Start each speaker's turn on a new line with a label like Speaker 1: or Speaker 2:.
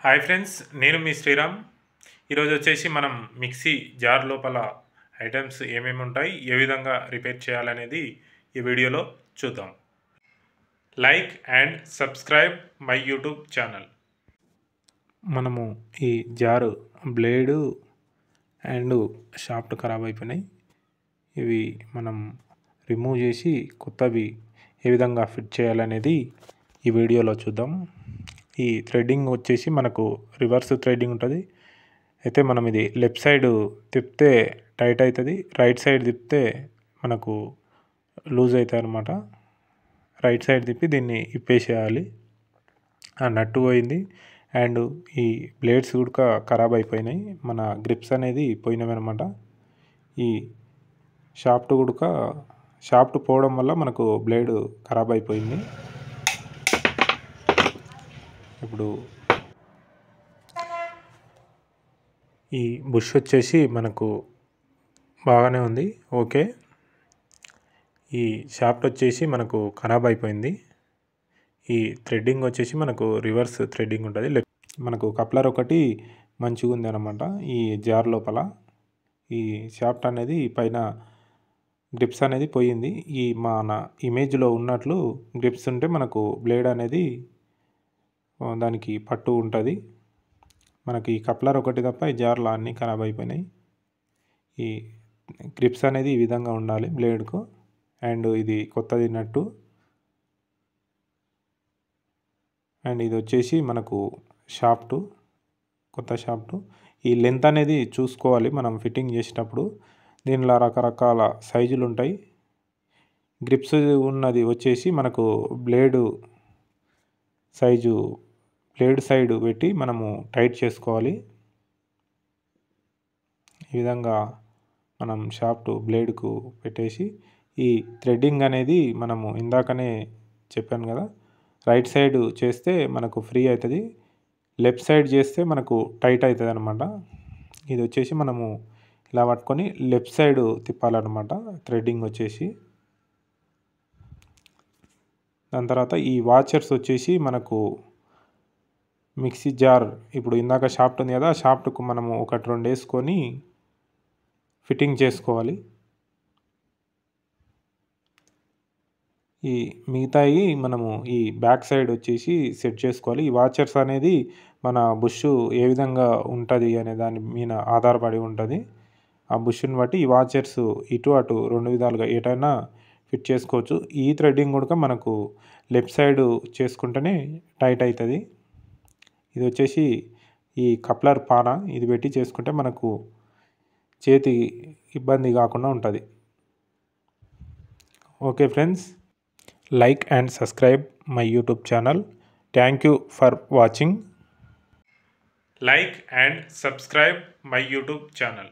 Speaker 1: Hi friends, నేను మీ శ్రీరామ్. ఈరోజు వచ్చేసి మనం మిక్సీ జార్ లోపల ఐటమ్స్ ఏమేమి ఉంటాయి, ఏ విధంగా రిపేర్ చేయాలనేది ఈ వీడియోలో చూద్దాం. Like and subscribe my YouTube channel. మనము ఈ జారు బ్లేడు అండ్ షాఫ్ట్ ఖరాబ్ అయిపోయినాయి. ఇవి మనం రిమూవ్ చేసి కొత్తవి ఏ విధంగా ఫిట్ చేయాలనేది ఈ వీడియోలో చూద్దాం. ఈ థ్రెడ్డింగ్ వచ్చేసి మనకు రివర్స్ థ్రెడ్డింగ్ ఉంటుంది. అయితే మనం ఇది లెఫ్ట్ సైడ్ తిప్పితే టైట్ అవుతుంది, రైట్ సైడ్ తిప్పితే మనకు లూజ్ అవుతుంది అనమాట. రైట్ సైడ్ తిప్పి దీన్ని ఇప్పేసేయాలి. ఆ నట్టు పోయింది అండ్ ఈ బ్లేడ్స్ కూడా ఖరాబ్ అయిపోయినాయి, మన గ్రిప్స్ అనేది పోయినవి అనమాట. ఈ షాఫ్ట్ పోవడం వల్ల మనకు బ్లేడ్ ఖరాబ్ అయిపోయింది. ఇప్పుడు ఈ బుష్ వచ్చేసి మనకు బాగానే ఉంది, ఓకే. ఈ షాఫ్ట్ వచ్చేసి మనకు ఖరాబ్ అయిపోయింది. ఈ థ్రెడ్డింగ్ వచ్చేసి మనకు రివర్స్ థ్రెడ్డింగ్ ఉంటుంది. మనకు కప్లర్ ఒకటి మంచిగా ఉంది అనమాట. ఈ జార్ లోపల ఈ షాఫ్ట్ అనేది పైన గ్రిప్స్ అనేది పోయింది. ఈ మన ఇమేజ్లో ఉన్నట్లు గ్రిప్స్ ఉంటే మనకు బ్లేడ్ అనేది దానికి పట్టు ఉంటుంది. మనకి ఈ కప్లర్ ఒకటి తప్ప ఈ జార్లో అన్నీ ఖరాబ్ అయిపోయినాయి. ఈ గ్రిప్స్ అనేది ఈ విధంగా ఉండాలి బ్లేడ్కు. అండ్ ఇది కొత్తది నట్టు. అండ్ ఇది వచ్చేసి మనకు షాఫ్ట్, కొత్త షాఫ్ట్. ఈ లెంత్ అనేది చూసుకోవాలి మనం ఫిట్టింగ్ చేసేటప్పుడు. దీనిలో రకరకాల సైజులు ఉంటాయి. గ్రిప్స్ ఉన్నది వచ్చేసి మనకు బ్లేడ్ సైజు, బ్లేడ్ సైడ్ పెట్టి మనము టైట్ చేసుకోవాలి. ఈ విధంగా మనం షాఫ్ట్ బ్లేడ్కు పెట్టేసి ఈ థ్రెడ్డింగ్ అనేది మనము ఇందాకనే చెప్పాను కదా, రైట్ సైడ్ చేస్తే మనకు ఫ్రీ అవుతుంది, లెఫ్ట్ సైడ్ చేస్తే మనకు టైట్ అవుతుంది అనమాట. ఇది వచ్చేసి మనము ఇలా పట్టుకొని లెఫ్ట్ సైడ్ తిప్పాలన్నమాట థ్రెడ్డింగ్ వచ్చేసి. దాని తర్వాత ఈ వాచర్స్ వచ్చేసి మనకు మిక్సీ జార్, ఇప్పుడు ఇందాక షాఫ్ట్ ఉంది కదా, షాఫ్ట్కు మనము ఒకటి రెండు వేసుకొని ఫిట్టింగ్ చేసుకోవాలి. ఈ మిగతాయి మనము ఈ బ్యాక్ సైడ్ వచ్చేసి సెట్ చేసుకోవాలి. ఈ వాచర్స్ అనేది మన బుష్ ఏ విధంగా ఉంటుంది అనే దాని మీద ఆధారపడి ఉంటుంది. ఆ బుష్ని బట్టి ఈ వాచర్స్ ఇటు అటు రెండు విధాలుగా ఎటైనా ఫిట్ చేసుకోవచ్చు. ఈ థ్రెడ్డింగ్ కూడా మనకు లెఫ్ట్ సైడ్ చేసుకుంటేనే టైట్ అవుతుంది. ఇది వచ్చేసి ఈ కప్లర్ పాన, ఇది పెట్టి చేసుకుంటే మనకు చేతి ఇబ్బంది కాకుండా ఉంటుంది. Okay friends, like and subscribe my YouTube channel. Thank you for watching. Like and subscribe my YouTube channel.